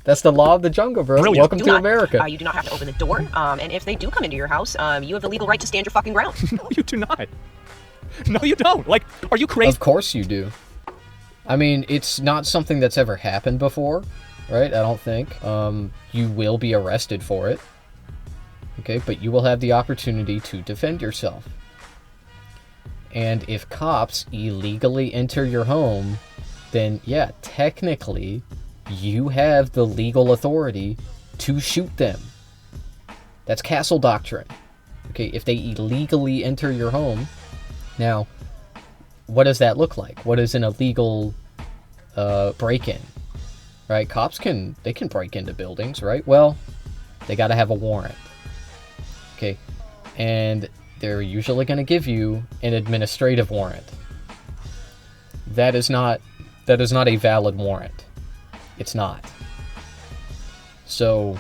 That's the law of the jungle, bro. Brilliant. Welcome to America. You do not have to open the door, and if they do come into your house, you have the legal right to stand your fucking ground. No, you do not. No, you don't. Like, are you crazy? Of course you do. I mean, it's not something that's ever happened before, right? I don't think. You will be arrested for it. Okay, but you will have the opportunity to defend yourself. And if cops illegally enter your home, then yeah, technically, you have the legal authority to shoot them. That's castle doctrine. Okay, if they illegally enter your home, now, what does that look like? What is an illegal break-in? Right? Cops can break into buildings, right? Well, they got to have a warrant. Okay, and they're usually going to give you an administrative warrant. That is not a valid warrant. It's not. So,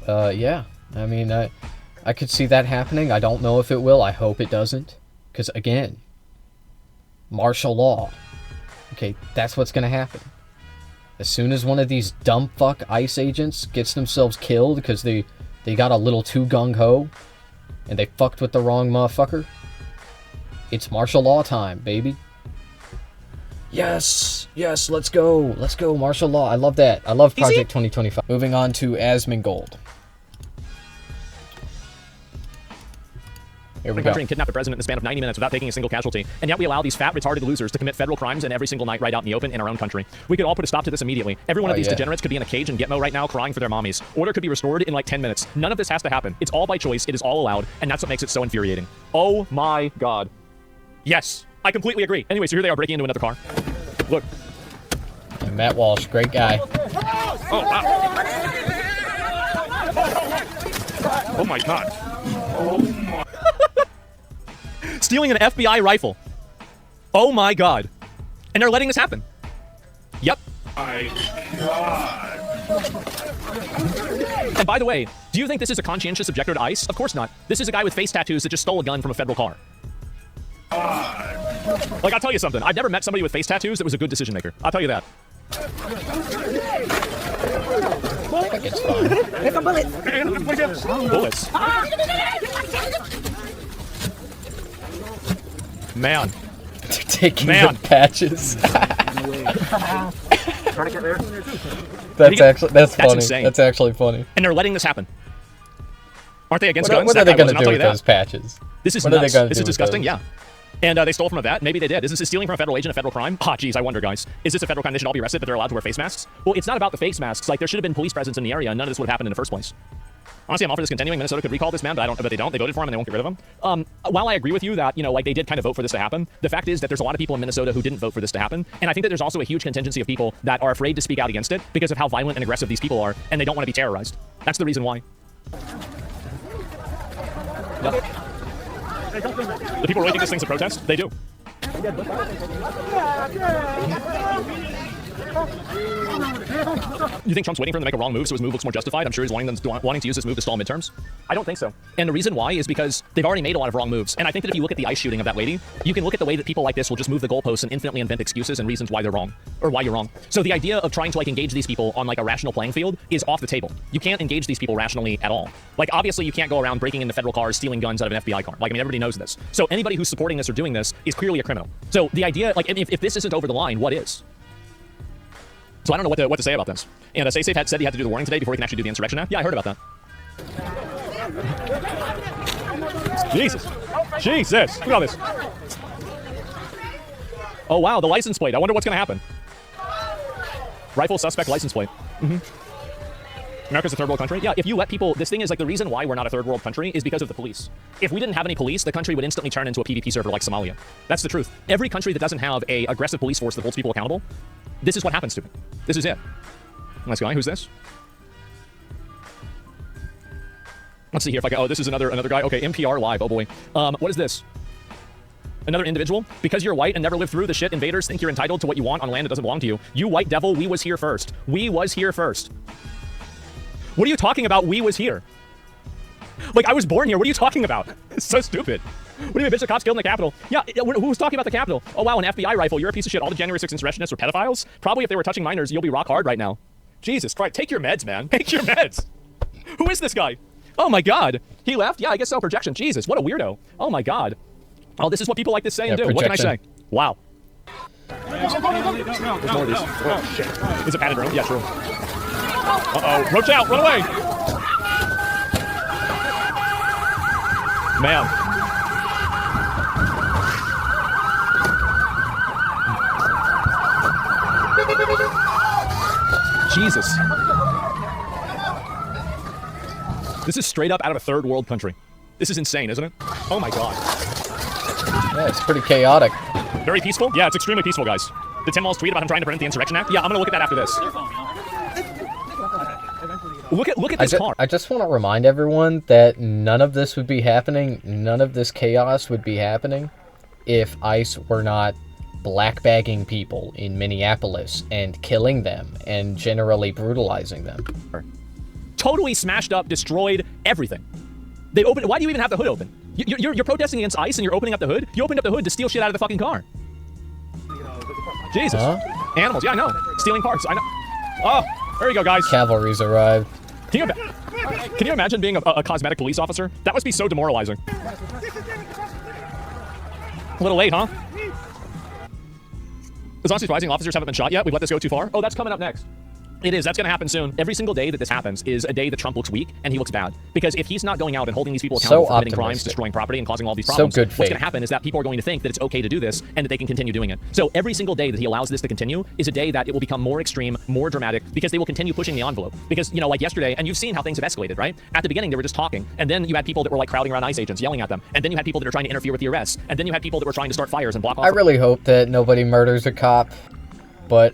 yeah. I mean, I could see that happening. I don't know if it will. I hope it doesn't. Because, again, martial law. Okay, that's what's going to happen. As soon as one of these dumb fuck ICE agents gets themselves killed because they got a little too gung-ho and they fucked with the wrong motherfucker, it's martial law time, baby. Yes, let's go, martial law. I love that. I love Project 2025. Moving on to Asmongold. Here we go. Country and kidnap the president in the span of 90 minutes without taking a single casualty, and yet we allow these fat, retarded losers to commit federal crimes and every single night right out in the open in our own country. We could all put a stop to this immediately. Every one of these degenerates could be in a cage in Gitmo right now crying for their mommies. Order could be restored in like 10 minutes. None of this has to happen. It's all by choice. It is all allowed, and that's what makes it so infuriating. Oh my god. Yes, I completely agree. Anyway, so here they are breaking into another car. Look. And Matt Walsh, great guy. Oh, wow. Oh my god. Oh my. Stealing an FBI rifle. Oh my god. And they're letting this happen. Yep. My god. And by the way, do you think this is a conscientious objector to ICE? Of course not. This is a guy with face tattoos that just stole a gun from a federal car. Like, I'll tell you something. I've never met somebody with face tattoos that was a good decision maker. I'll tell you that. I think it's fine. There's some bullets. Bullets. Man. Taking the patches. That's funny. Insane. That's actually funny. And they're letting this happen. Aren't they against guns? What are they going to do with those patches? This is nuts. This is disgusting, yeah. And they stole from a vet. Maybe they did. Is this stealing from a federal agent a federal crime? Ah, geez, I wonder, guys. Is this a federal crime? They should all be arrested, but they're allowed to wear face masks? Well, it's not about the face masks. Like, there should have been police presence in the area, and none of this would have happened in the first place. Honestly, I'm all for this continuing. Minnesota could recall this man, but they don't. They voted for him, and they won't get rid of him. While I agree with you that, you know, like, they did kind of vote for this to happen, the fact is that there's a lot of people in Minnesota who didn't vote for this to happen, and I think that there's also a huge contingency of people that are afraid to speak out against it because of how violent and aggressive these people are, and they don't want to be terrorized. That's the reason why. Yep. The people really think this thing's a protest? They do. You think Trump's waiting for them to make a wrong move so his move looks more justified? I'm sure he's wanting to use this move to stall midterms. I don't think so. And the reason why is because they've already made a lot of wrong moves. And I think that if you look at the ICE shooting of that lady, you can look at the way that people like this will just move the goalposts and infinitely invent excuses and reasons why they're wrong, or why you're wrong. So the idea of trying to, like, engage these people on, like, a rational playing field is off the table. You can't engage these people rationally at all. Like, obviously you can't go around breaking into federal cars, stealing guns out of an FBI car. Like, I mean, everybody knows this. So anybody who's supporting this or doing this is clearly a criminal. So the idea, like, if this isn't over the line, what is? So I don't know what to say about this. And SaySafe had said he had to do the warning today before he can actually do the insurrection act. Yeah, I heard about that. Jesus. Jesus. Look at all this. Oh, wow, the license plate. I wonder what's going to happen. Rifle suspect license plate. America's a third world country? Yeah, if you let people... This thing is, like, the reason why we're not a third world country is because of the police. If we didn't have any police, the country would instantly turn into a PvP server like Somalia. That's the truth. Every country that doesn't have a aggressive police force that holds people accountable, this is what happens to it. This is it. Nice guy. Who's this? Let's see here if I can... Oh, this is another guy. Okay, NPR Live. Oh, boy. What is this? Another individual? Because you're white and never lived through the shit, invaders think you're entitled to what you want on land that doesn't belong to you. You white devil, we was here first. We was here first. What are you talking about? We was here. Like, I was born here. What are you talking about? It's so stupid. What do you mean, bitch, the cops killed in the Capitol? Yeah, who was talking about the Capitol? Oh, wow, an FBI rifle. You're a piece of shit. All the January 6th insurrectionists were pedophiles? Probably if they were touching minors, you'll be rock hard right now. Jesus Christ, take your meds, man. Take your meds. Who is this guy? Oh my God. He left? Yeah, I guess so. Projection. Jesus, what a weirdo. Oh my God. Oh, this is what people like to say and do. Projection. What can I say? Wow. There's more of these. Oh, shit. Is it padded room? Yeah, true. Uh-oh. Roach out. Run away. Man. Jesus. This is straight up out of a third world country. This is insane, isn't it? Oh my God. Yeah, it's pretty chaotic. Very peaceful? Yeah, it's extremely peaceful, guys. Did Tim Walz tweet about him trying to prevent the Insurrection Act? Yeah, I'm gonna look at that after this. Look at this car. I just want to remind everyone that none of this would be happening, none of this chaos would be happening if ICE were not blackbagging people in Minneapolis and killing them and generally brutalizing them. Totally smashed up, destroyed everything. They opened. Why do you even have the hood open? You're protesting against ICE and you're opening up the hood? You opened up the hood to steal shit out of the fucking car. Jesus. Animals. Yeah, I know. Stealing parts. I know. Oh, there you go, guys. Cavalry's arrived. Can you imagine being a cosmetic police officer? That must be so demoralizing. A little late, huh? It's honestly surprising officers haven't been shot yet. We've let this go too far. Oh, that's coming up next. It is. That's going to happen soon. Every single day that this happens is a day that Trump looks weak and he looks bad. Because if he's not going out and holding these people accountable for committing crimes, destroying property, and causing all these problems, what's going to happen is that people are going to think that it's okay to do this and that they can continue doing it. So every single day that he allows this to continue is a day that it will become more extreme, more dramatic, because they will continue pushing the envelope. Because, you know, like yesterday, and you've seen how things have escalated, right? At the beginning, they were just talking, and then you had people that were like crowding around ICE agents, yelling at them, and then you had people that are trying to interfere with the arrests, and then you had people that were trying to start fires and block off. I really hope that nobody murders a cop, but,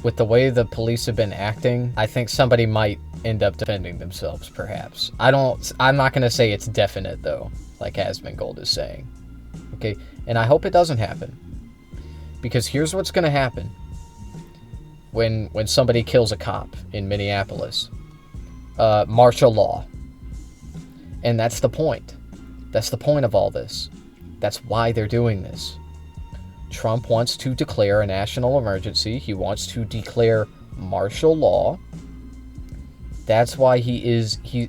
with the way the police have been acting, I think somebody might end up defending themselves, perhaps. I'm not going to say it's definite, though, like Asmongold is saying. Okay? And I hope it doesn't happen. Because here's what's going to happen when somebody kills a cop in Minneapolis. Martial law. And that's the point. That's the point of all this. That's why they're doing this. Trump wants to declare a national emergency. He wants to declare martial law. That's why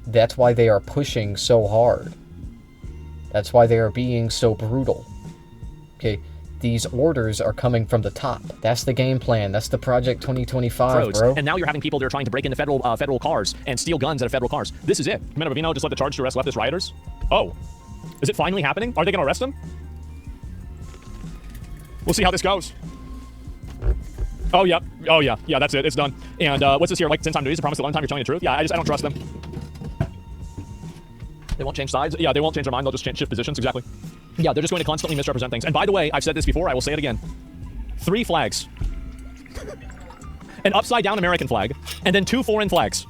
that's why they are pushing so hard. That's why they are being so brutal. Okay, these orders are coming from the top. That's the game plan. That's the Project 2025, bro. And now you're having people that are trying to break into federal cars and steal guns out of federal cars. This is it. Minneapolis just led the charge to arrest leftist rioters. Oh, is it finally happening? Are they going to arrest them? We'll see how this goes. Oh, yeah. Oh, yeah. Yeah, that's it. It's done. And what's this here? Like 10 times news? A promise that one time you're telling the truth? Yeah, I don't trust them. They won't change sides? Yeah, they won't change their mind. They'll just shift positions. Exactly. Yeah, they're just going to constantly misrepresent things. And by the way, I've said this before. I will say it again. 3 flags. An upside-down American flag. And then 2 foreign flags.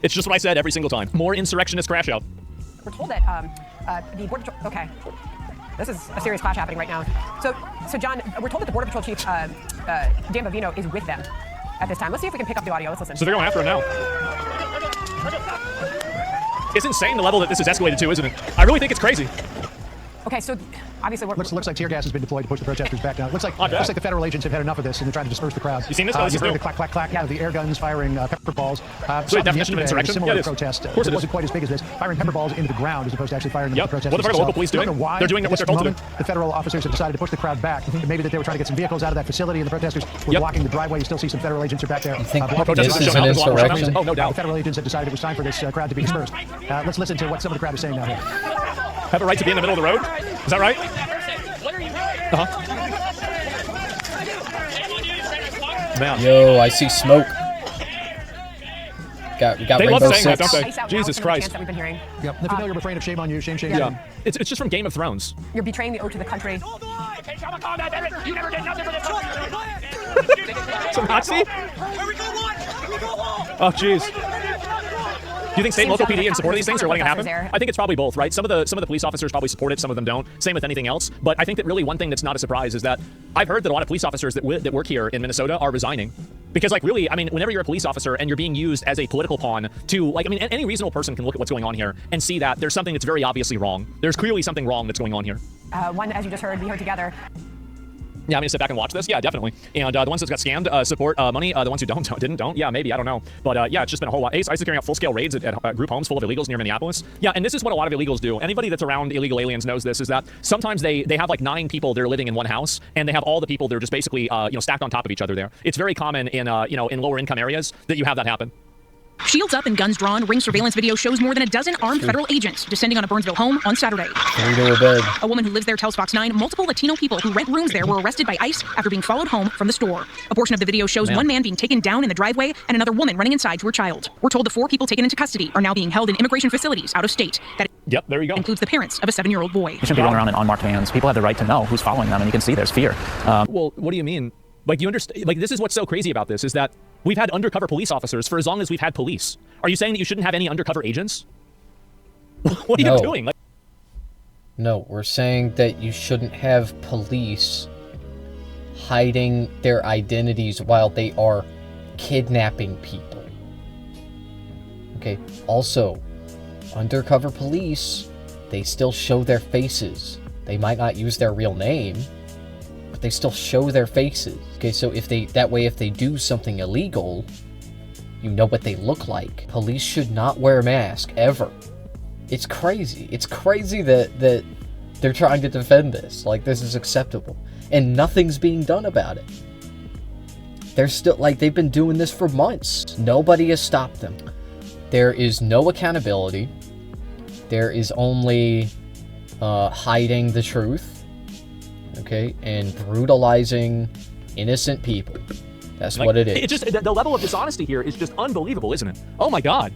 It's just what I said every single time. More insurrectionist crash out. We're told that the Border Patrol... Okay. This is a serious clash happening right now. So John, we're told that the Border Patrol Chief, Dan Bavino, is with them at this time. Let's see if we can pick up the audio. Let's listen. So they're going after him now. It's insane the level that this has escalated to, isn't it? I really think it's crazy. Okay, so obviously looks like tear gas has been deployed to push the protesters back down. Looks like the federal agents have had enough of this and they're trying to disperse the crowd. You seen this? You heard the clack, clack, clack. Yeah, the air guns firing pepper balls. So the definition of insurrection? Similar to protest. Of course it wasn't quite as big as this. Firing pepper balls into the ground as opposed to actually firing them at the protesters. What are the local police doing? They're doing what they're told to do. The federal officers have decided to push the crowd back. Maybe that they were trying to get some vehicles out of that facility and the protesters were blocking the driveway. You still see some federal agents are back there. You think this is an insurrection? Oh, no doubt. The federal agents have decided it was time for this crowd to be dispersed. Let's listen to what some of the crowd is saying now here. Have a right to be in the middle of the road? Is that right? Man. Yo, I see smoke. We got they love saying that, don't they? Out Jesus Christ. that we've been hearing. Yep. The familiar refrain of shame on you, shame, shame, Yeah. shame. It's just from Game of Thrones. You're betraying the oath to the country. You never did nothing for this. Some Nazi? Oh, jeez. Do you think state and local PD in support of these things are letting it happen? I think it's probably both, right? Some of the police officers probably support it, some of them don't. Same with anything else. But I think that really one thing that's not a surprise is that I've heard that a lot of police officers that work here in Minnesota are resigning. Because, like, really, I mean, whenever you're a police officer and you're being used as a political pawn to, like, I mean, any reasonable person can look at what's going on here and see that there's something that's very obviously wrong. There's clearly something wrong that's going on here. One, as you just heard, we heard together. Yeah, I'm gonna sit back and watch this. Yeah, definitely. And the ones that got scammed support money. The ones who don't. Yeah, maybe, I don't know. But yeah, it's just been a whole lot. ICE is carrying out full-scale raids at group homes full of illegals near Minneapolis. Yeah, and this is what a lot of illegals do. Anybody that's around illegal aliens knows this, is that sometimes they have like 9 people that are living in one house, and they have all the people that are just basically stacked on top of each other there. It's very common in in lower income areas that you have that happen. Shields up and guns drawn, Ring surveillance video shows more than a dozen armed federal agents descending on a Burnsville home on Saturday. A woman who lives there tells Fox 9 multiple Latino people who rent rooms there were arrested by ICE after being followed home from the store. A portion of the video shows one man being taken down in the driveway and another woman running inside to her child. We're told the 4 people taken into custody are now being held in immigration facilities out of state. That Yep, there you go. includes the parents of a 7-year-old boy. You shouldn't be running around in unmarked vans. People have the right to know who's following them, and you can see there's fear. Well, what do you mean? Like, you understand? Like, this is what's so crazy about this, is that we've had undercover police officers for as long as we've had police. Are you saying that you shouldn't have any undercover agents? What are you doing? Like, no, we're saying that you shouldn't have police hiding their identities while they are kidnapping people. Okay, also, undercover police, they still show their faces. They might not use their real name, but they still show their faces. Okay, so if they do something illegal, you know what they look like. Police should not wear a mask, ever. It's crazy. It's crazy that they're trying to defend this. Like, this is acceptable. And nothing's being done about it. They're still, like, they've been doing this for months. Nobody has stopped them. There is no accountability. There is only hiding the truth, okay, and brutalizing innocent people. That's what it is. It just, the level of dishonesty here is just unbelievable, isn't it? Oh my God.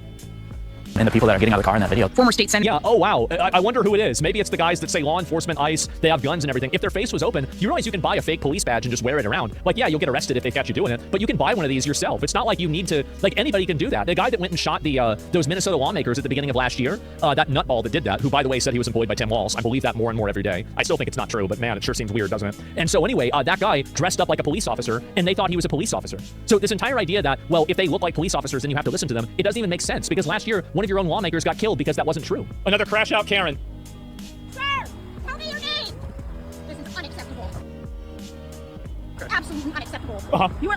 And the people that are getting out of the car in that video. Former state senator. Yeah, oh wow. I wonder who it is. Maybe it's the guys that say law enforcement, ICE, they have guns and everything. If their face was open, you realize you can buy a fake police badge and just wear it around. Like, yeah, you'll get arrested if they catch you doing it, but you can buy one of these yourself. It's not like you need to, like, anybody can do that. The guy that went and shot those Minnesota lawmakers at the beginning of last year, that nutball that did that, who, by the way, said he was employed by Tim Walz. I believe that more and more every day. I still think it's not true, but man, it sure seems weird, doesn't it? And so anyway, that guy dressed up like a police officer, and they thought he was a police officer. So this entire idea that, well, if they look like police officers, then you have to listen to them, it doesn't even make sense, because last year, one of your own lawmakers got killed because that wasn't true. Another crash out Karen. Sir, tell me your name. This is unacceptable. Absolutely unacceptable. You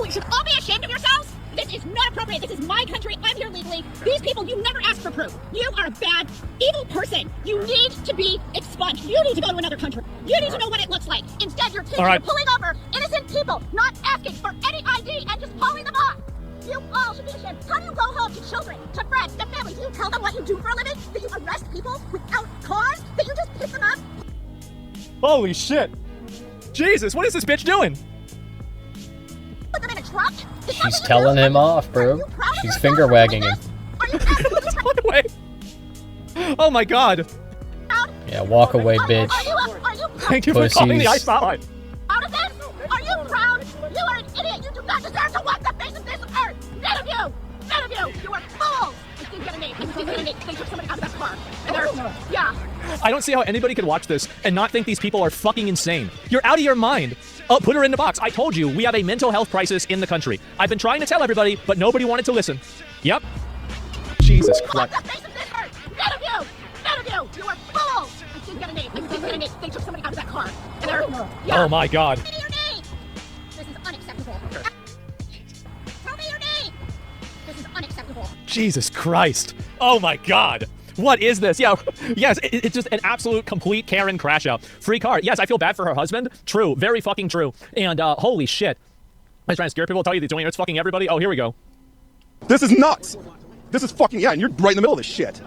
should all be ashamed of yourselves. This is not appropriate. This is my country. I'm here legally. These people, you never asked for proof. You are a bad, evil person. You need to be expunged. You need to go to another country. You need to know what it looks like. Instead, you're pulling over innocent people, not asking for any ID, and just hauling them off. You all should be ashamed. How do you go home to children, to friends, to family? Do you tell them what you do for a living? That you arrest people without cause? That you just pick them up? Holy shit. Jesus, what is this bitch doing? Put them in a truck? She's telling him off, bro. She's finger wagging him. Are you absolutely Walk away. Oh my God. proud? Yeah, walk away, bitch. Are you proud Thank you for calling the ICE hotline. of this? Are you proud? You are an idiot. You do not deserve to walk the face of this earth. None of you. None of you. You are fools. I did get a name. I did get a name. They took somebody out of that car. And they're, yeah. I don't see how anybody could watch this and not think these people are fucking insane. You're out of your mind. Oh, put her in the box. I told you, we have a mental health crisis in the country. I've been trying to tell everybody, but nobody wanted to listen. Yep. Jesus Christ. Walk the face of this earth. None of you. None of you. You are fools. I did get a name. I did get a name. They took somebody out of that car. And they're, yeah. Oh my God. Tell me your name. This is unacceptable. Tell me your name. This is unacceptable. Jesus Christ. Oh my God. What is this? Yeah, yes, it's just an absolute complete Karen crash out. Free car. Yes, I feel bad for her husband. True. Very fucking true. And holy shit. I was trying to scare people, tell you they're doing it. It's fucking everybody. Oh, here we go. This is nuts. This is fucking, yeah, and you're right in the middle of this shit.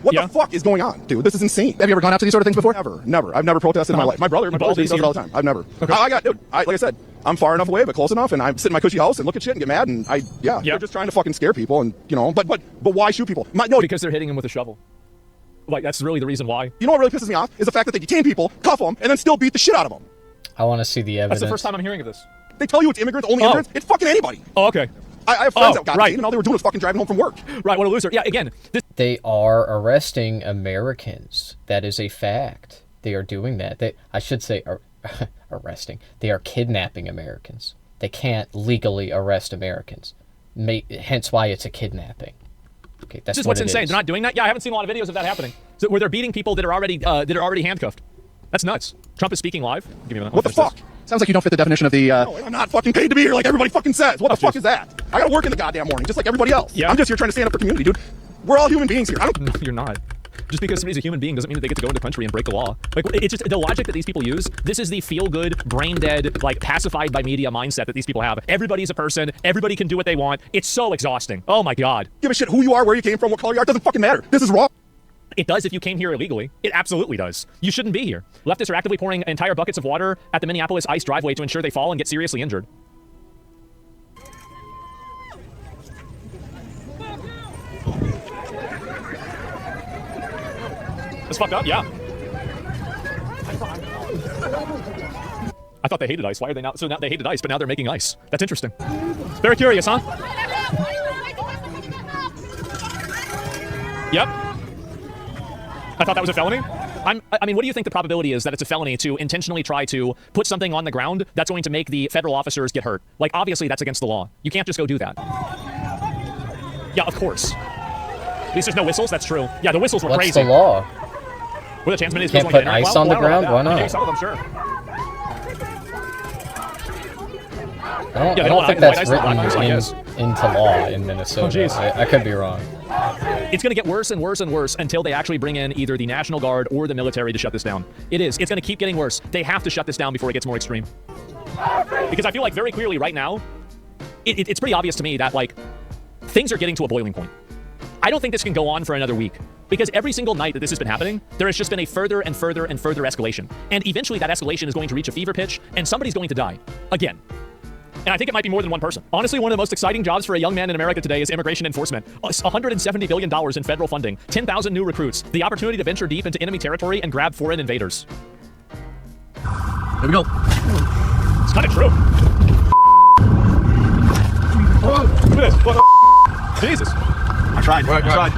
What the fuck is going on, dude? This is insane. Have you ever gone out to these sort of things before? Never. I've never protested in my life. My brother does it all the time. I've never. Okay. Dude, like I said, I'm far enough away, but close enough, and I sit in my cushy house and look at shit and get mad, and they're just trying to fucking scare people, and you know, but why shoot people? No, because they're hitting him with a shovel. Like, that's really the reason why. You know what really pisses me off is the fact that they detain people, cuff them, and then still beat the shit out of them. I want to see the evidence. That's the first time I'm hearing of this. They tell you it's immigrants, only immigrants. It's fucking anybody. Oh, okay. I have friends that got detained, and all they were doing was fucking driving home from work. Right, what a loser. Yeah, again, They are arresting Americans. That is a fact. They are doing that. I should say arresting. They are kidnapping Americans. They can't legally arrest Americans. Hence why it's a kidnapping. Okay, that's just what's insane. They're not doing that. Yeah, I haven't seen a lot of videos of that happening. Where they're beating people that are already handcuffed. That's nuts. Trump is speaking live. Give me that. What the fuck? Sounds like you don't fit the definition of the, No, I'm not fucking paid to be here like everybody fucking says. What the fuck is that? I gotta work in the goddamn morning, just like everybody else. Yeah. I'm just here trying to stand up for community, dude. We're all human beings here. I don't... No, you're not. Just because somebody's a human being doesn't mean that they get to go into the country and break the law. Like, it's just the logic that these people use. This is the feel-good, brain-dead, like, pacified by media mindset that these people have. Everybody's a person. Everybody can do what they want. It's so exhausting. Oh, my God. Give a shit who you are, where you came from, what color you are. It doesn't fucking matter. This is wrong. It does if you came here illegally. It absolutely does. You shouldn't be here. Leftists are actively pouring entire buckets of water at the Minneapolis ICE driveway to ensure they fall and get seriously injured. That's fucked up, yeah. I thought they hated ice. Why are they not? So now they hated ice, but now they're making ice. That's interesting. Very curious, huh? Yep. I thought that was a felony? I mean, what do you think the probability is that it's a felony to intentionally try to put something on the ground that's going to make the federal officers get hurt? Like, obviously, that's against the law. You can't just go do that. Yeah, of course. At least there's no whistles. That's true. Yeah, the whistles were crazy. What's the law? Were the chance you can't put ice on the ground? Why not? Some of them, sure. I don't think that's written into law in Minnesota. Oh, I could be wrong. It's going to get worse and worse and worse until they actually bring in either the National Guard or the military to shut this down. It is. It's going to keep getting worse. They have to shut this down before it gets more extreme. Because I feel like very clearly right now, it's pretty obvious to me that, like, things are getting to a boiling point. I don't think this can go on for another week. Because every single night that this has been happening, there has just been a further and further and further escalation. And eventually that escalation is going to reach a fever pitch, and somebody's going to die. Again. And I think it might be more than one person. Honestly, one of the most exciting jobs for a young man in America today is immigration enforcement. $170 billion in federal funding, 10,000 new recruits, the opportunity to venture deep into enemy territory and grab foreign invaders. Here we go. It's kind of true. Look at this. Jesus. I tried. We're good. I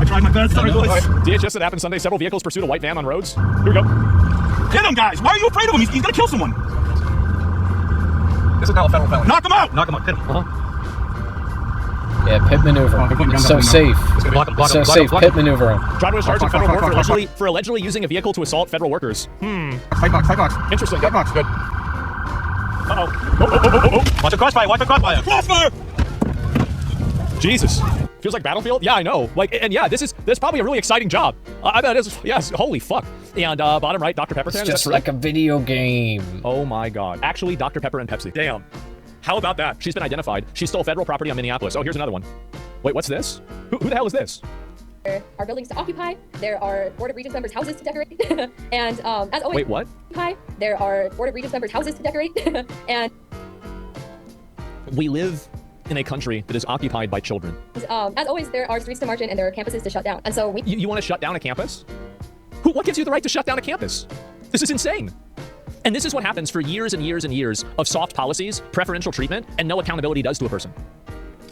tried my best. Sorry, boys. DHS that happened Sunday. Several vehicles pursued a white van on roads. Here we go. Hit him, guys. Why are you afraid of him? He's gonna kill someone. This is now a federal felony. Knock him out. Knock him out. Hit him. Yeah, pit maneuver. It's so safe. It's so safe. Pit maneuver him. Driver was charged with federal court for allegedly using a vehicle to assault federal workers. Fight box. Interesting. Fight box. Good. Uh-oh. Watch a crossfire. Crossfire. Jesus. Feels like Battlefield? Yeah, I know. Like, and yeah, this is probably a really exciting job. I bet it is. Yes, holy fuck. And bottom right, Dr. Pepper. It's just like a video game. Oh my God. Actually, Dr. Pepper and Pepsi. Damn. How about that? She's been identified. She stole federal property on Minneapolis. Oh, here's another one. Wait, what's this? Who the hell is this? There are buildings to occupy. There are Board of Regents members' houses to decorate. And as always, wait, what? There are Board of Regents members' houses to decorate. And we live in a country that is occupied by children. As always, there are streets to march in and there are campuses to shut down. And so you want to shut down a campus? What gives you the right to shut down a campus? This is insane. And this is what happens for years and years and years of soft policies, preferential treatment, and no accountability does to a person.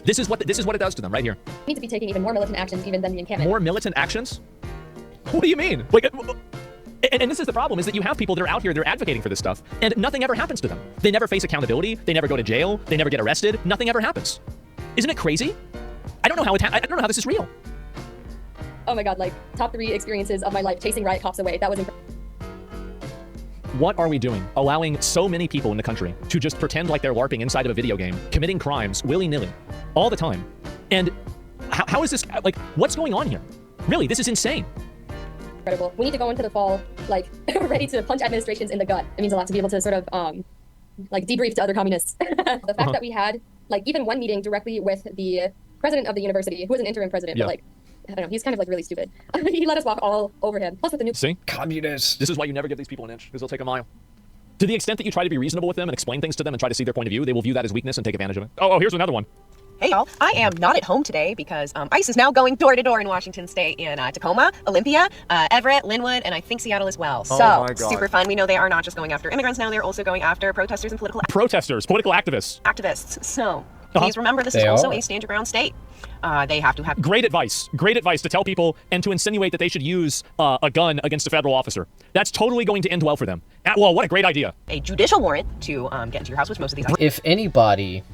This is what it does to them right here. We need to be taking even more militant actions even than the encampment. More militant actions? What do you mean? Like, and this is the problem, is that you have people that are out here, they're advocating for this stuff, and nothing ever happens to them. They never face accountability. They never go to jail. They never get arrested. Nothing ever happens. Isn't it crazy? I don't know how I don't know how this is real. Oh my God, like top 3 experiences of my life chasing riot cops away. That was incredible. What are we doing? Allowing so many people in the country to just pretend like they're LARPing inside of a video game, committing crimes willy-nilly, all the time. And how is this, like, what's going on here? Really, this is insane. Incredible. We need to go into the fall, like, ready to punch administrations in the gut. It means a lot to be able to sort of, like, debrief to other communists. The fact that we had, like, even one meeting directly with the president of the university, who was an interim president, but, like, I don't know, he's kind of, like, really stupid. He let us walk all over him. Plus with the new... See? Communists. This is why you never give these people an inch, because they'll take a mile. To the extent that you try to be reasonable with them and explain things to them and try to see their point of view, they will view that as weakness and take advantage of it. Oh, here's another one. Hey y'all, I am not at home today because ICE is now going door to door in Washington State in Tacoma, Olympia, Everett, Linwood, and I think Seattle as well. So, super fun. We know they are not just going after immigrants now, they're also going after protesters and political activists. Activists. So, please remember this is also a stand your ground state. They have to have... Great advice to tell people and to insinuate that they should use a gun against a federal officer. That's totally going to end well for them. Well, what a great idea. A judicial warrant to get into your house, which most of these... If anybody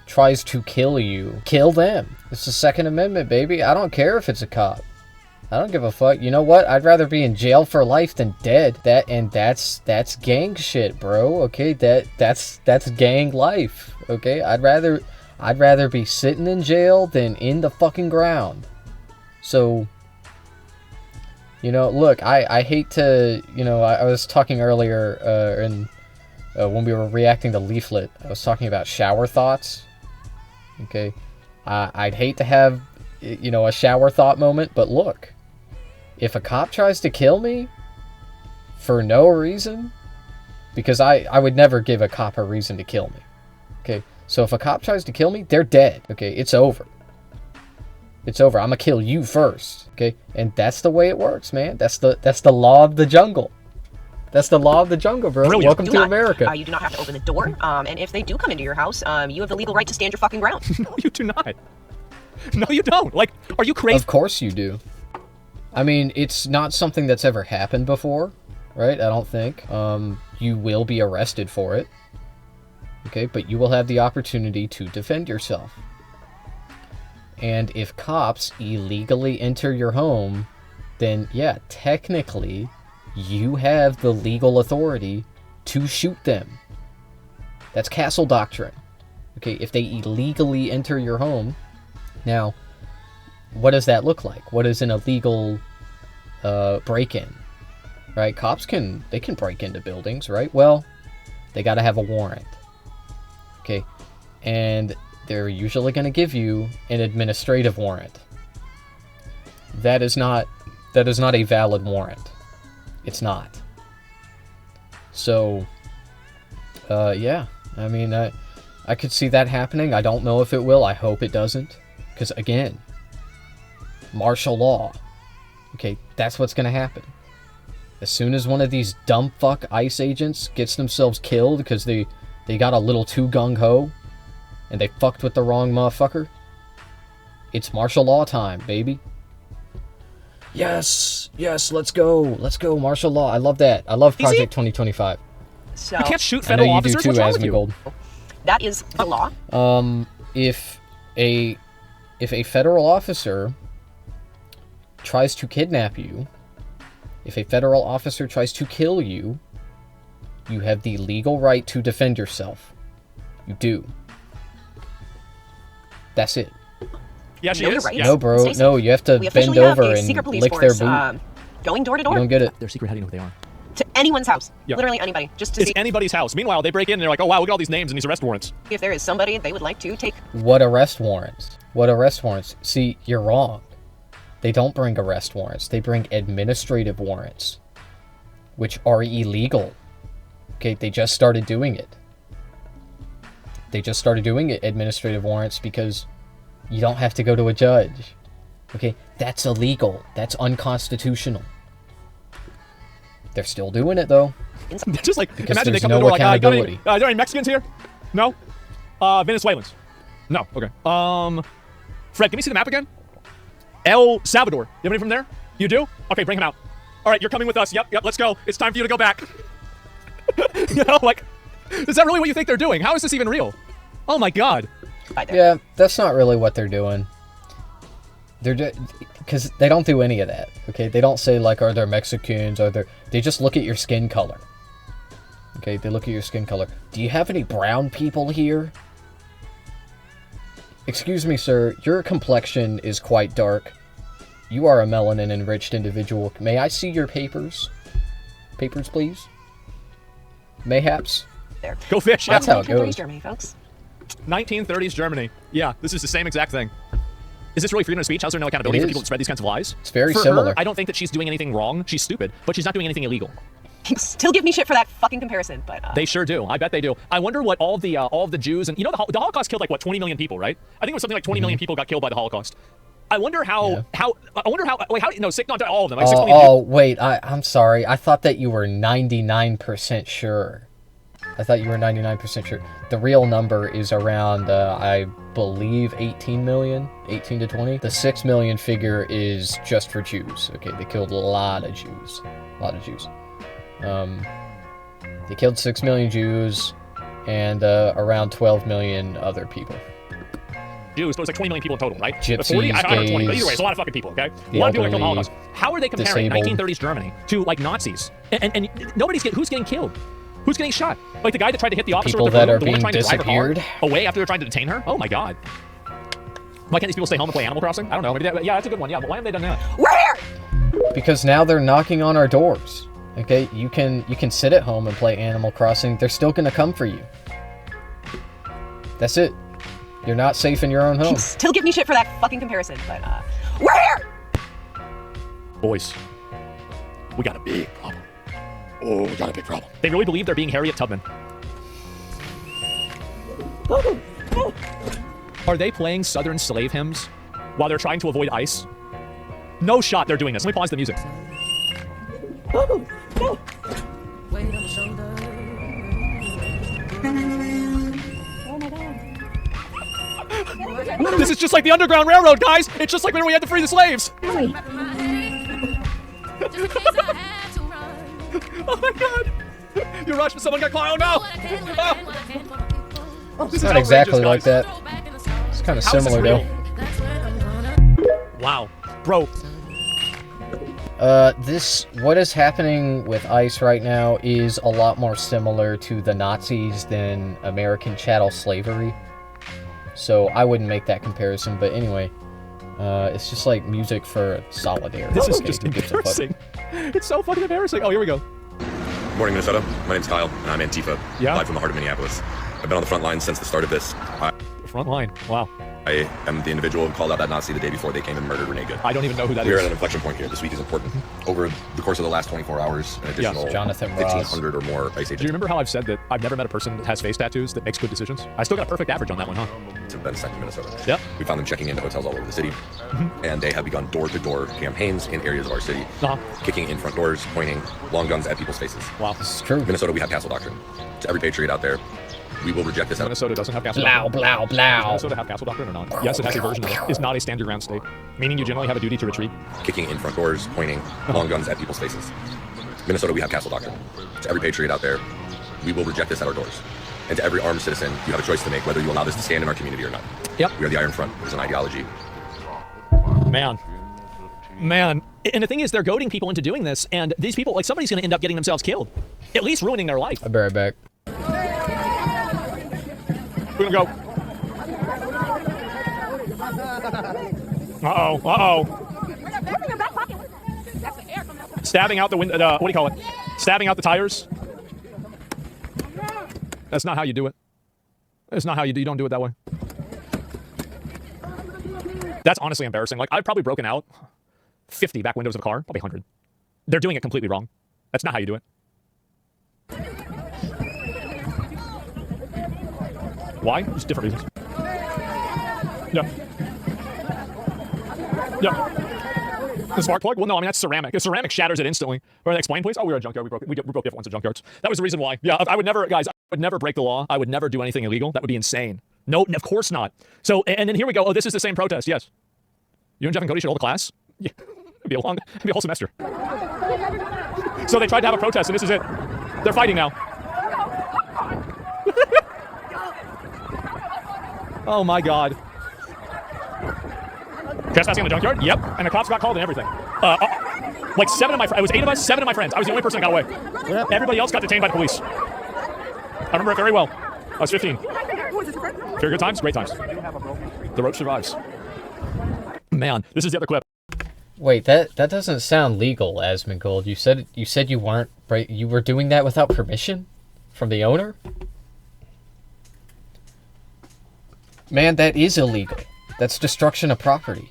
tries to kill you, kill them. It's the Second Amendment, baby. I don't care if it's a cop. I don't give a fuck. You know what? I'd rather be in jail for life than dead. That's gang shit, bro. Okay, that's gang life. Okay, I'd rather be sitting in jail than in the fucking ground. So, you know, look, I hate to, you know, I was talking earlier when we were reacting to Leaflet, I was talking about shower thoughts. Okay, I'd hate to have, you know, a shower thought moment, but look, if a cop tries to kill me for no reason, because I would never give a cop a reason to kill me. Okay, so if a cop tries to kill me, they're dead. Okay, it's over. It's over. I'm gonna kill you first. Okay, and that's the way it works, man. That's the law of the jungle. That's the law of the jungle, bro. Brilliant. Welcome to America. You do not have to open the door. And if they do come into your house, you have the legal right to stand your fucking ground. No, you do not. No, you don't. Like, are you crazy? Of course you do. I mean, it's not something that's ever happened before, right? I don't think. You will be arrested for it. Okay, but you will have the opportunity to defend yourself. And if cops illegally enter your home, then yeah, technically, you have the legal authority to shoot them. That's castle doctrine. Okay, if they illegally enter your home, now, what does that look like? What is an illegal break-in? Right? Cops can break into buildings, right? Well, they got to have a warrant. Okay, and they're usually going to give you an administrative warrant. That is not a valid warrant. It's not. So, yeah. I mean, I could see that happening. I don't know if it will. I hope it doesn't. Because, again, martial law. Okay, that's what's going to happen. As soon as one of these dumb fuck ICE agents gets themselves killed because they got a little too gung-ho and they fucked with the wrong motherfucker, it's martial law time, baby. Yes, let's go, martial law. I love that. I love Project 2025. So you can't shoot federal officers. What's wrong with you? That is the law. If a federal officer tries to kidnap you, if a federal officer tries to kill you, you have the legal right to defend yourself. You do. That's it. Yeah, she is. Right. No, bro. No, you have to bend over and lick their boot. Going door to door. You don't get it. They're secret. How do you know who they are? To anyone's house. Yep. Literally anybody. Just to it's see. anybody's house. Meanwhile, they break in and they're like, oh, wow, look at all these names and these arrest warrants. If there is somebody they would like to take. What arrest warrants? What arrest warrants? See, you're wrong. They don't bring arrest warrants. They bring administrative warrants, which are illegal. Okay, they just started doing it. They just started doing it, administrative warrants, because you don't have to go to a judge. Okay, that's illegal. That's unconstitutional. They're still doing it, though. Just like, because imagine they there's come to the no door like, accountability. are there any Mexicans here? No? Venezuelans? No. Okay. Fred, can we see the map again? El Salvador. You have any from there? You do? Okay, bring him out. All right, you're coming with us. Yep, let's go. It's time for you to go back. You know, like, is that really what you think they're doing? How is this even real? Oh my God. Yeah, that's not really what they're doing. They're because they don't do any of that. Okay, they don't say like, are there Mexicans? They just look at your skin color. Okay, they look at your skin color. Do you have any brown people here? Excuse me, sir. Your complexion is quite dark. You are a melanin-enriched individual. May I see your papers? Papers, please. Mayhaps. There. Go fish. That's how it goes. Germany, folks. 1930s Germany. Yeah, this is the same exact thing. Is this really freedom of speech? How's there no accountability for people that spread these kinds of lies? It's very for similar. Her, I don't think that she's doing anything wrong. She's stupid, but she's not doing anything illegal. Still give me shit for that fucking comparison, but they sure do. I bet they do. I wonder what all of the Jews and the Holocaust killed like what 20 million people, right? I think it was something like 20 million people got killed by the Holocaust. I wonder how no, all of them. Like wait, I'm sorry. I thought that you were 99% sure. I thought you were 99% sure. The real number is around, I believe, 18 million, 18 to 20. The 6 million figure is just for Jews. Okay, they killed a lot of Jews. They killed 6 million Jews and around 12 million other people. Jews, so it's like 20 million people in total, right? Gypsies, 40? I don't know 20, but gays, either way, it's a lot of fucking people, okay? the A lot of people that elderly, killed Holocaust. How are they comparing disabled. 1930s Germany to like Nazis? And who's getting killed? Who's getting shot? Like the guy that tried to hit the officer People with the that broom, are the one being trying to drive her disappeared. car away after they're trying to detain her? Oh my god. Why can't these people stay home and play Animal Crossing? I don't know. Maybe yeah, that's a good one. Yeah, but why haven't they done that? Where? Because now they're knocking on our doors. Okay, you can sit at home and play Animal Crossing. They're still gonna come for you. That's it. You're not safe in your own home. Still give me shit for that fucking comparison, but where? Boys, we got a big problem. Oh, we got a big problem. They really believe they're being Harriet Tubman. Are they playing Southern slave hymns while they're trying to avoid ICE? No shot they're doing this. Let me pause the music. This is just like the Underground Railroad, guys! It's just like when we had to free the slaves! Oh my god! You rushed, but someone got caught. Oh no! It's not exactly like that. It's kind of similar though. Wow. Bro. What is happening with ICE right now is a lot more similar to the Nazis than American chattel slavery. So I wouldn't make that comparison, but anyway, it's just like music for solidarity. This is just embarrassing. It's so fucking embarrassing. Oh, here we go. Morning, Minnesota. My name's Kyle, and I'm Antifa, live from the heart of Minneapolis. I've been on the front line since the start of this. Front line? Wow. I am the individual who called out that Nazi the day before they came and murdered Renee Good. I don't even know who that is. We're at an inflection point here. This week is important. Over the course of the last 24 hours, an additional 1,500 or more ICE agents. Do you remember how I've said that I've never met a person that has face tattoos that makes good decisions? I still got a perfect average on that one, huh? To been sent to Minnesota. Yep. We found them checking into hotels all over the city, and they have begun door-to-door campaigns in areas of our city, kicking in front doors, pointing long guns at people's faces. Wow, this is true. Minnesota, we have castle doctrine. To every patriot out there, we will reject this. Minnesota doesn't have castle doctrine. Blah, blah, blah. Does Minnesota have castle doctrine or not? Yes, it has a version of it. It's not a stand your ground state, meaning you generally have a duty to retreat. Kicking in front doors, pointing long guns at people's faces. Minnesota, we have castle doctrine. To every patriot out there, we will reject this at our doors. And to every armed citizen, you have a choice to make whether you allow this to stand in our community or not. Yep. We are the Iron Front. It's an ideology. Man. And the thing is, they're goading people into doing this, and these people, like, somebody's going to end up getting themselves killed. At least ruining their life. I'll be right back. We're gonna go. Uh-oh. Stabbing out the window, what do you call it? Stabbing out the tires? That's not how you do it. That's not how you do. You don't do it that way. That's honestly embarrassing. Like, I've probably broken out 50 back windows of a car, probably 100. They're doing it completely wrong. That's not how you do it. Why? Just different reasons. Yeah. The spark plug? Well, no, I mean, that's ceramic. The ceramic shatters it instantly. Or explain, please. Oh, we were at a junkyard. We broke different ones at junkyards. That was the reason why. Yeah, I would never, guys, I would never break the law. I would never do anything illegal. That would be insane. No, of course not. So, and then here we go. Oh, this is the same protest. Yes. You and Jeff and Cody should hold a class? Yeah. It'd be a whole semester. So they tried to have a protest, and this is it. They're fighting now. Oh my god. Trespassing in the junkyard? Yep. And the cops got called and everything. Like 7 of my friends. It was 8 of us, 7 of my friends. I was the only person that got away. Yep. Everybody else got detained by the police. I remember it very well. I was 15. Very good times? Great times. The roach survives. Man, this is the other clip. Wait, that doesn't sound legal, Asmongold. You said you weren't you were doing that without permission from the owner? Man, that is illegal. That's destruction of property.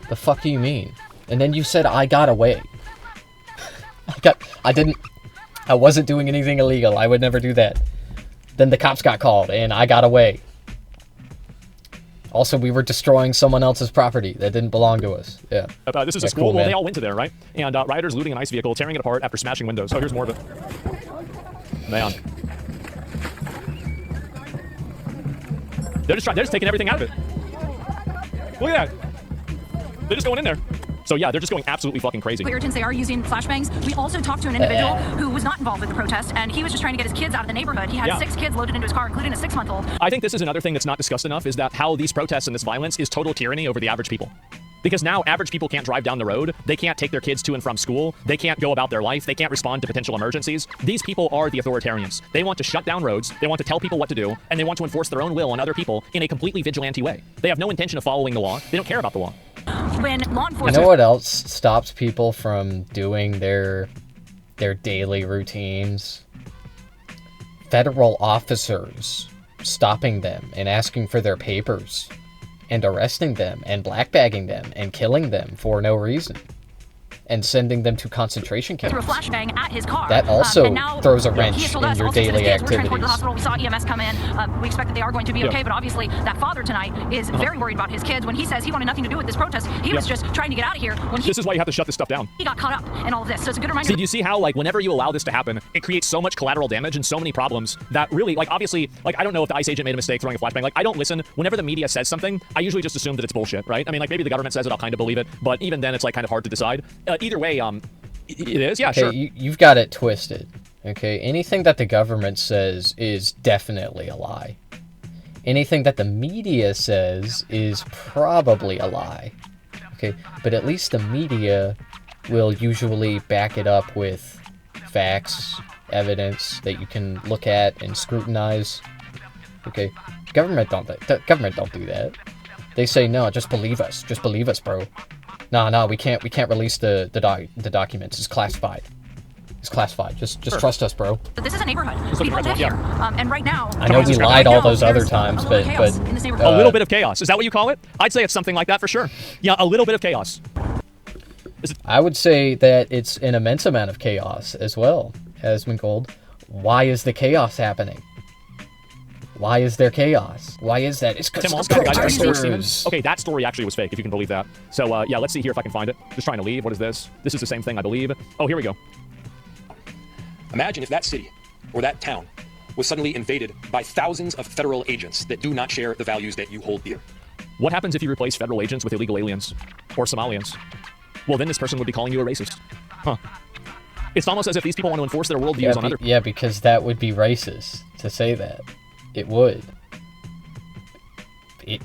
The fuck do you mean? And then you said I got away. I wasn't doing anything illegal. I would never do that. Then the cops got called and I got away. Also, we were destroying someone else's property that didn't belong to us. Yeah. This is a school. Cool, well, they all went to there, right? And rioters looting an ICE vehicle, tearing it apart after smashing windows. Oh, here's more of it. Man. They're just taking everything out of it. Look at that. They're just going in there. So yeah, they're just going absolutely fucking crazy. Irritants, they are using flashbangs. We also talked to an individual who was not involved with the protest, and he was just trying to get his kids out of the neighborhood. He had 6 kids loaded into his car, including a 6-month-old. I think this is another thing that's not discussed enough, is that how these protests and this violence is total tyranny over the average people. Because now average people can't drive down the road, they can't take their kids to and from school, they can't go about their life, they can't respond to potential emergencies. These people are the authoritarians. They want to shut down roads, they want to tell people what to do, and they want to enforce their own will on other people in a completely vigilante way. They have no intention of following the law, they don't care about the law. When law enforcement... You know what else stops people from doing their daily routines? Federal officers stopping them and asking for their papers, and arresting them, and blackbagging them, and killing them for no reason, and sending them to concentration camps. Threw a flashbang at his car. That also now, throws a wrench in your daily activities. We're transported to the hospital. We saw EMS come in. We expect that they are going to be okay, but obviously that father tonight is very worried about his kids. When he says he wanted nothing to do with this protest, he was just trying to get out of here. This is why you have to shut this stuff down. He got caught up in all of this, so it's a good reminder. See, do you see how, like, whenever you allow this to happen, it creates so much collateral damage and so many problems that really, like, obviously, like, I don't know if the ICE agent made a mistake throwing a flashbang. Like, I don't listen. Whenever the media says something, I usually just assume that it's bullshit, right? I mean, like, maybe the government says it, I'll kind of believe it, but even then, it's, like, kind of hard to decide. Either way, it is, yeah, okay, sure. You've got it twisted. Okay, anything that the government says is definitely a lie. Anything that the media says is probably a lie. Okay, but at least the media will usually back it up with facts, evidence that you can look at and scrutinize. Okay, government don't do that. They say, no, just believe us, bro. No, we can't release the documents. It's classified. Just trust us, bro. This is a neighborhood. People live here. And right now... I know we lied all those other times, but a little bit of chaos. Is that what you call it? I'd say it's something like that for sure. Yeah, a little bit of chaos. I would say that it's an immense amount of chaos as well, Asmongold. Why is the chaos happening? Why is there chaos? Why is that? It's because of protesters. Okay, that story actually was fake, if you can believe that. So, yeah, let's see here if I can find it. Just trying to leave. What is this? This is the same thing, I believe. Oh, here we go. Imagine if that city or that town was suddenly invaded by thousands of federal agents that do not share the values that you hold dear. What happens if you replace federal agents with illegal aliens or Somalians? Well, then this person would be calling you a racist. Huh. It's almost as if these people want to enforce their worldviews on other people. Yeah, because that would be racist to say that. It would.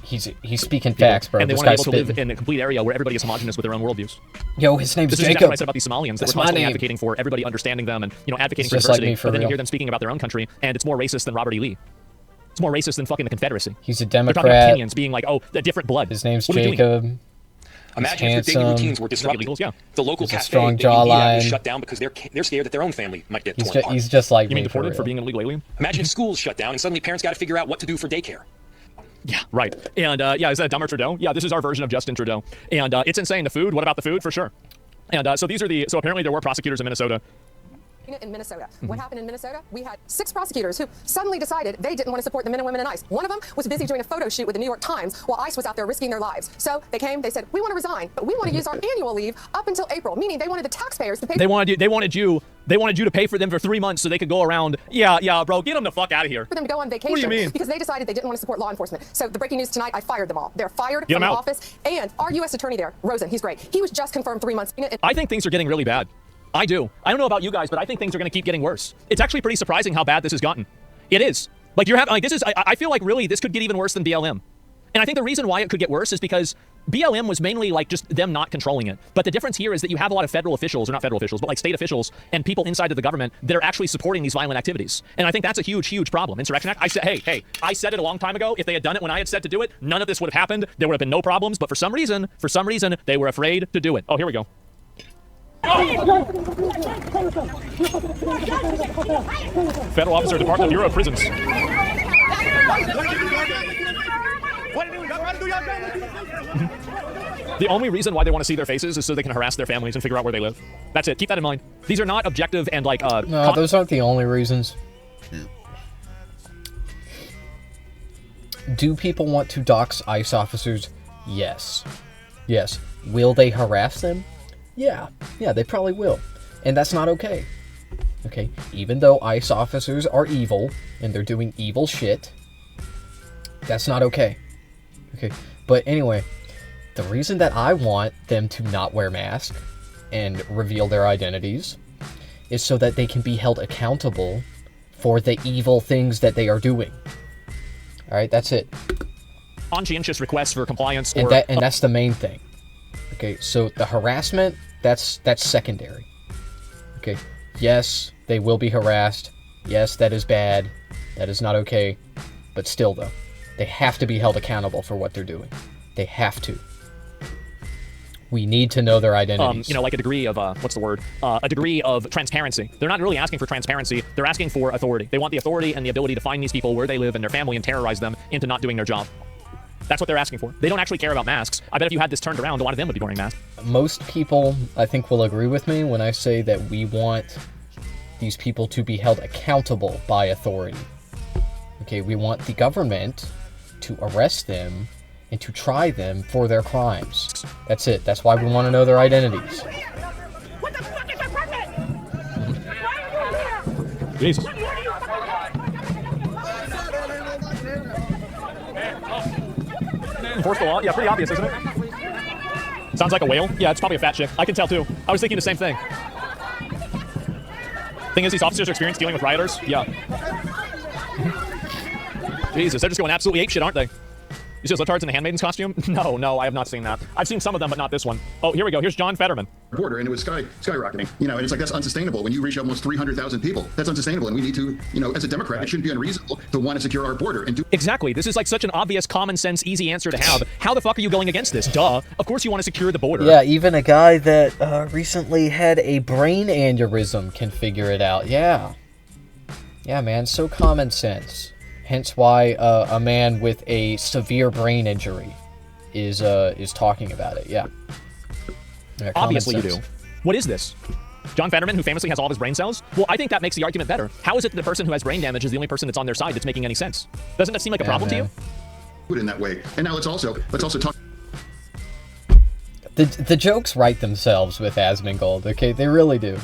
He's speaking facts, bro. And they want to be able to live in a complete area where everybody is homogenous with their own worldviews. Yo, his name's Jacob. This is exactly what I said about these Somalians. That we're constantly advocating for everybody understanding them and, you know, advocating for diversity. But then you hear them speaking about their own country, and it's more racist than Robert E. Lee. It's more racist than fucking the Confederacy. He's a Democrat. They're talking about Kenyans being like, oh, a different blood. His name's Jacob. Imagine if the daily routines were disrupted. Yeah. The local cafe strong jawline was shut down because they're scared that their own family might get torn apart. He's just like you mean deported for being an illegal alien? Imagine if schools shut down and suddenly parents got to figure out what to do for daycare. Yeah, right. And yeah, is that dumber Trudeau? Yeah, this is our version of Justin Trudeau. And it's insane. The food. What about the food? For sure. And so these are so apparently there were prosecutors in Minnesota. In Minnesota. What happened in Minnesota? We had 6 prosecutors who suddenly decided they didn't want to support the men and women in ICE. One of them was busy doing a photo shoot with the New York Times while ICE was out there risking their lives. So they came, they said, we want to resign, but we want to use our annual leave up until April, meaning they wanted the taxpayers to pay. They wanted you to pay for them for 3 months so they could go around. Yeah, bro, get them the fuck out of here. For them to go on vacation. What do you mean? Because they decided they didn't want to support law enforcement. So the breaking news tonight, I fired them all. They're fired from the office. And our U.S. attorney there, Rosen, he's great. He was just confirmed 3 months. I think things are getting really bad. I do. I don't know about you guys, but I think things are going to keep getting worse. It's actually pretty surprising how bad this has gotten. It is. Like I feel like really this could get even worse than BLM. And I think the reason why it could get worse is because BLM was mainly like just them not controlling it. But the difference here is that you have a lot of federal officials, or not federal officials, but like state officials and people inside of the government that are actually supporting these violent activities. And I think that's a huge, huge problem. Insurrection Act, I said, hey, I said it a long time ago. If they had done it when I had said to do it, none of this would have happened. There would have been no problems. But for some reason, they were afraid to do it. Oh, here we go. Federal officer, Department Bureau of Prisons. The only reason why they want to see their faces is so they can harass their families and figure out where they live. That's it. Keep that in mind. These are not objective and like no, those aren't the only reasons. Do people want to dox ICE officers? Yes. Will they harass them? Yeah, they probably will. And that's not okay. Okay, even though ICE officers are evil and they're doing evil shit, that's not okay. Okay, but anyway, The reason that I want them to not wear masks and reveal their identities is so that they can be held accountable for the evil things that they are doing. All right, that's it. Conscientious requests for compliance, and that's the main thing. Okay, so the harassment, that's secondary. Okay, yes, they will be harassed. Yes, that is bad. That is not okay. But still, though, they have to be held accountable for what they're doing. They have to. We need to know their identities. You know, like a degree of, what's the word? A degree of transparency. They're not really asking for transparency. They're asking for authority. They want the authority and the ability to find these people where they live and their family and terrorize them into not doing their job. That's what they're asking for. They don't actually care about masks. I bet if you had this turned around, a lot of them would be wearing masks. Most people, I think, will agree with me when I say that we want these people to be held accountable by authority. Okay, we want the government to arrest them and to try them for their crimes. That's it. That's why we want to know their identities. What the fuck is our purpose? Why are you here? Jesus. Enforce the law? Yeah, pretty obvious, isn't it? Sounds like a whale? Yeah, it's probably a fat chick. I can tell, too. I was thinking the same thing. Thing is, these officers are experienced dealing with rioters? Yeah. Jesus, they're just going absolutely apeshit, aren't they? You see those litards in the Handmaiden's costume? No, I have not seen that. I've seen some of them, but not this one. Oh, here we go. Here's John Fetterman. Border, and it was skyrocketing. You know, and it's like, that's unsustainable. When you reach almost 300,000 people, that's unsustainable. And we need to, you know, as a Democrat, it shouldn't be unreasonable to want to secure our border and do. Exactly. This is like such an obvious, common sense, easy answer to have. How the fuck are you going against this? Duh. Of course you want to secure the border. Yeah, even a guy that recently had a brain aneurysm can figure it out. Yeah. Yeah, man. So common sense. Hence why a man with a severe brain injury is talking about it. Yeah. Obviously you do. What is this? John Fetterman, who famously has all of his brain cells? Well, I think that makes the argument better. How is it that the person who has brain damage is the only person that's on their side that's making any sense? Doesn't that seem like a problem to you? In that way. And now let's also talk. The jokes write themselves with Asmongold. Okay, they really do.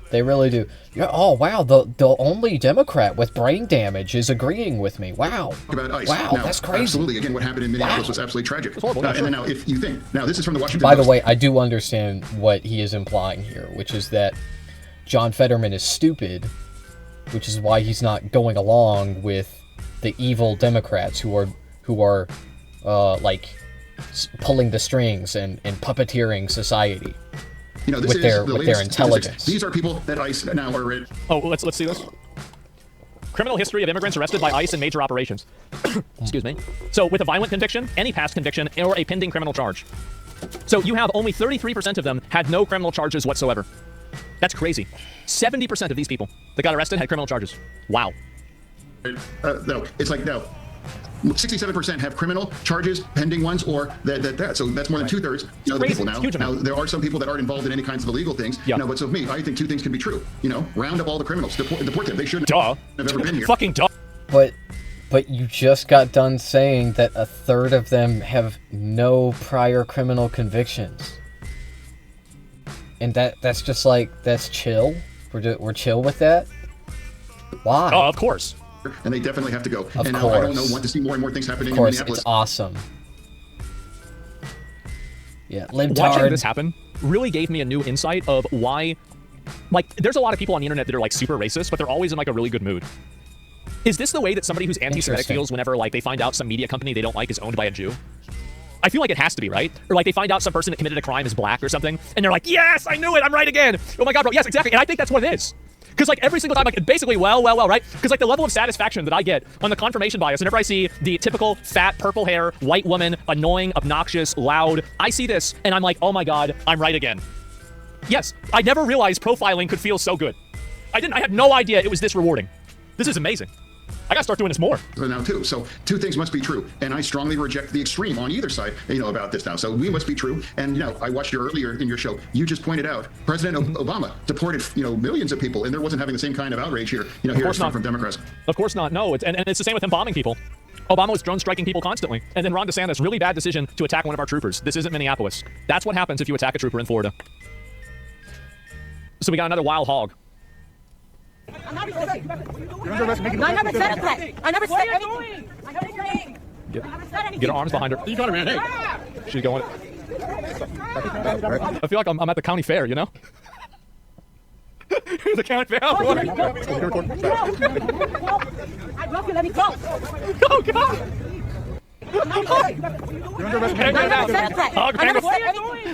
They really do. Yeah, oh, wow, the only Democrat with brain damage is agreeing with me. Wow. About ICE. Wow, now, that's crazy. Absolutely. Again, what happened in Minneapolis was absolutely tragic. Horrible, and then now, if you think, now this is from the Washington By the way, I do understand what he is implying here, which is that John Fetterman is stupid, which is why he's not going along with the evil Democrats who are like pulling the strings and puppeteering society. You know, with their intelligence. These are people that ICE now are in. Oh, let's see this. Criminal history of immigrants arrested by ICE in major operations. Excuse me. So, with a violent conviction, any past conviction, or a pending criminal charge. So, you have only 33% of them had no criminal charges whatsoever. That's crazy. 70% of these people that got arrested had criminal charges. Wow. No, it's like, no. 67% have criminal charges, pending ones, or that. So that's more than 2/3. You know, the people now. Now there are some people that aren't involved in any kinds of illegal things. Yeah. But so me, I think two things can be true. You know, round up all the criminals, deport them. They shouldn't have ever been here. Fucking duh. But you just got done saying that 1/3 of them have no prior criminal convictions, and that's just like, that's chill. We're chill with that. Why? Oh, of course. And they definitely have to go. Of and course. now I don't know, want to see more and more things happening in Minneapolis. Minneapolis. It's awesome. Yeah, libtard. Watching this happen really gave me a new insight of why, like, there's a lot of people on the internet that are like super racist, but they're always in like a really good mood. Is this the way that somebody who's anti-Semitic feels whenever like they find out some media company they don't like is owned by a Jew? I feel like it has to be, right? Or like they find out some person that committed a crime is black or something, and they're like, yes, I knew it, I'm right again. Oh my God, bro, yes, exactly. And I think that's what it is. Because, like, every single time, like, basically, well, right? Because, like, the level of satisfaction that I get on the confirmation bias whenever I see the typical fat, purple hair, white woman, annoying, obnoxious, loud, I see this, and I'm like, oh my God, I'm right again. Yes, I never realized profiling could feel so good. I had no idea it was this rewarding. This is amazing. I gotta start doing this more. Now, too. So, two things must be true. And I strongly reject the extreme on either side, you know, about this now. So, we must be true. And, you know, I watched you earlier in your show. You just pointed out President Obama deported, you know, millions of people, and there wasn't having the same kind of outrage here, you know, here from Democrats. Of course not. No, and it's the same with him bombing people. Obama was drone striking people constantly. And then Ron DeSantis, really bad decision to attack one of our troopers. This isn't Minneapolis. That's what happens if you attack a trooper in Florida. So we got another wild hog. I'm not resisting. I never said a threat. I never said anything. I never said anything. Get her arms behind her. You got her, man. Hey. She's going. I feel like I'm at the county fair, you know? The county fair. I love you. Let me go. Oh, God.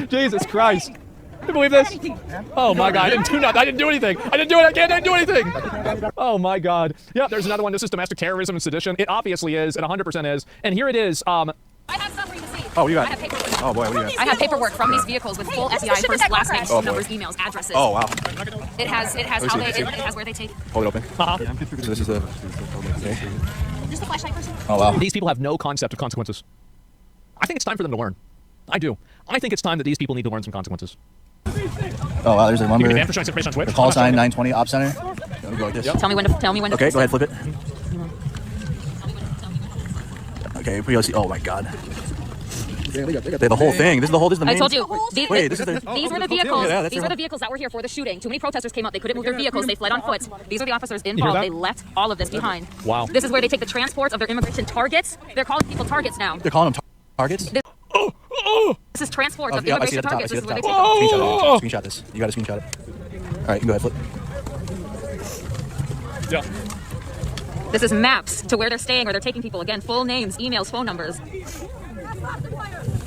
Jesus Christ. Can you believe this? Oh my God, I didn't do nothing. I didn't do anything. I didn't do it. I didn't do anything. Oh my God. Yeah, there's another one. This is domestic terrorism and sedition. It obviously is. It 100% is. And here it is. I have stuff for you to see. Oh, you got? I have paperwork. Oh boy, what do you got? I have paperwork from these vehicles with full SEI, first, last name, phone numbers, emails, addresses. Oh wow. It has how they, it has where they take. Hold it open. So this is the. Okay. Just the flashlight person. Oh wow. These people have no concept of consequences. I think it's time for them to learn. I do. I think it's time that these people need to learn some consequences. Oh wow, there's a number. The call sign 920 op center. Go like this. Tell me when to. Okay, go ahead, flip it. Okay, we go see. Oh my God. The whole thing. This is the whole. This is the main. I told you. These were the vehicles. Yeah, these were the vehicles that were here for the shooting. Too many protesters came out. They couldn't move their vehicles. They fled on foot. These are the officers involved. They left all of this behind. Wow. This is where they take the transports of their immigration targets. They're calling people targets now. They're calling them targets. This is transport of Yeah, I see immigration at the top. I targets. see This at is the where top. they take them. Screenshot this. You got to screenshot it. All right, you can go ahead, flip. Yeah. This is maps to where they're staying, where they're taking people. Again, full names, emails, phone numbers.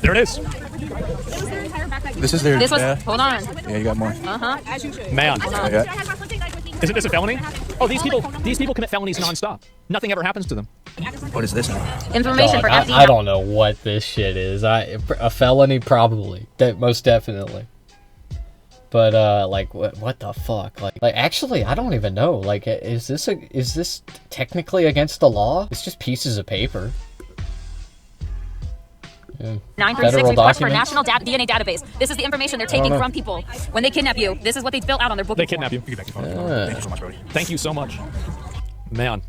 There it is. This is their. This was. Yeah. Hold on. Yeah, you got more. Man. Yeah. Isn't this a felony? Oh, these people commit felonies nonstop. Nothing ever happens to them. What is this now? Information for FDR. I don't know what this shit is. A felony, probably. Most definitely. But like, what the fuck? Like, actually, I don't even know. Like, is this technically against the law? It's just pieces of paper. Yeah. 936 request for national DNA database. This is the information they're taking from people when they kidnap you. This is what they fill out on their book. They kidnap you. Thank you so much, Brody. Thank you so much. Man.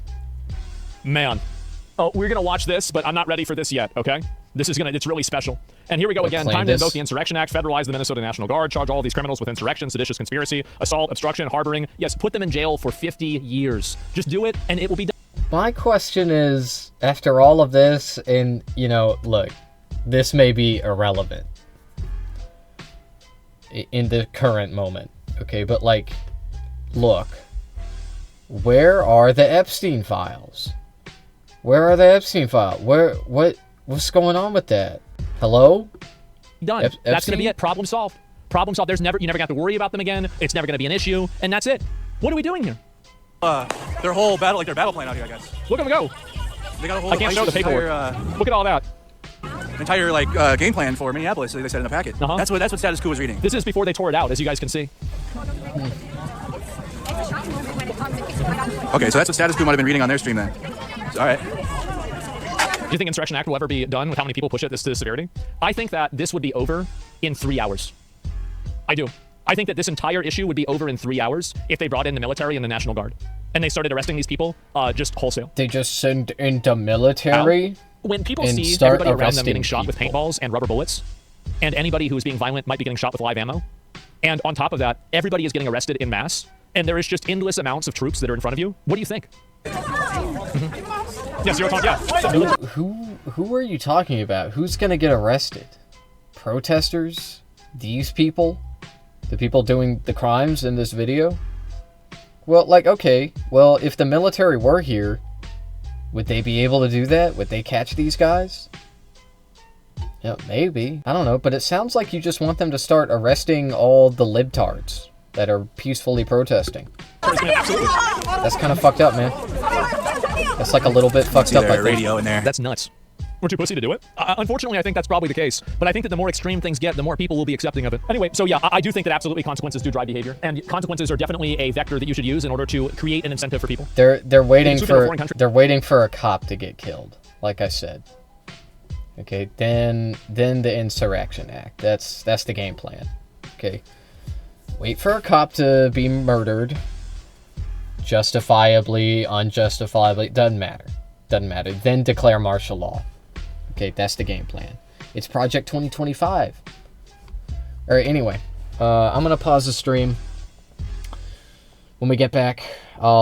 Oh, we're gonna watch this, but I'm not ready for this yet. Okay, it's really special. And here we go again. Time to invoke the Insurrection Act, federalize the Minnesota National Guard, charge all these criminals with insurrection, seditious conspiracy, assault, obstruction, harboring. Yes, put them in jail for 50 years. Just do it, and it will be done. My question is, after all of this, and look, this may be irrelevant in the current moment, okay? But like, look, where are the Epstein files? Where are the Epstein files? What's going on with that? Hello? Done. That's gonna be it. Problem solved. Problem solved. You never got to worry about them again. It's never gonna be an issue, and that's it. What are we doing here? Their whole battle, their battle plan out here, I guess. Look at them go. They got a whole. I can't show the paperwork. Look at all that. Entire game plan for Minneapolis. They said in the packet. That's what status quo was reading. This is before they tore it out, as you guys can see. Okay, so that's what status quo might have been reading on their stream then. All right. Do you think Insurrection Act will ever be done with how many people push it to this severity? I think that this would be over in 3 hours. I do. I think that this entire issue would be over in 3 hours if they brought in the military and the National Guard. And they started arresting these people just wholesale. They just send in the military? When people see everybody around them getting shot with paintballs and rubber bullets, and anybody who is being violent might be getting shot with live ammo, and on top of that, everybody is getting arrested in mass, and there is just endless amounts of troops that are in front of you, what do you think? Yes, you're talking. Yeah. Who are you talking about? Who's gonna get arrested? Protesters? These people? The people doing the crimes in this video? Well, like, okay, well, if the military were here, would they be able to do that? Would they catch these guys? Yeah, maybe. I don't know, but it sounds like you just want them to start arresting all the libtards that are peacefully protesting. That's kind of fucked up, man. That's like a little bit fucked up, I think. Radio in there. That's nuts. We're too pussy to do it? Unfortunately, I think that's probably the case. But I think that the more extreme things get, the more people will be accepting of it. Anyway, so yeah, I do think that absolutely consequences do drive behavior. And consequences are definitely a vector that you should use in order to create an incentive for people. They're waiting for a cop to get killed, like I said. Okay, then the Insurrection Act. That's the game plan. Okay. Wait for a cop to be murdered. Justifiably, unjustifiably, doesn't matter. Then declare martial law. Okay, that's the game plan. It's Project 2025. Alright, anyway. I'm gonna pause the stream. When we get back, I'll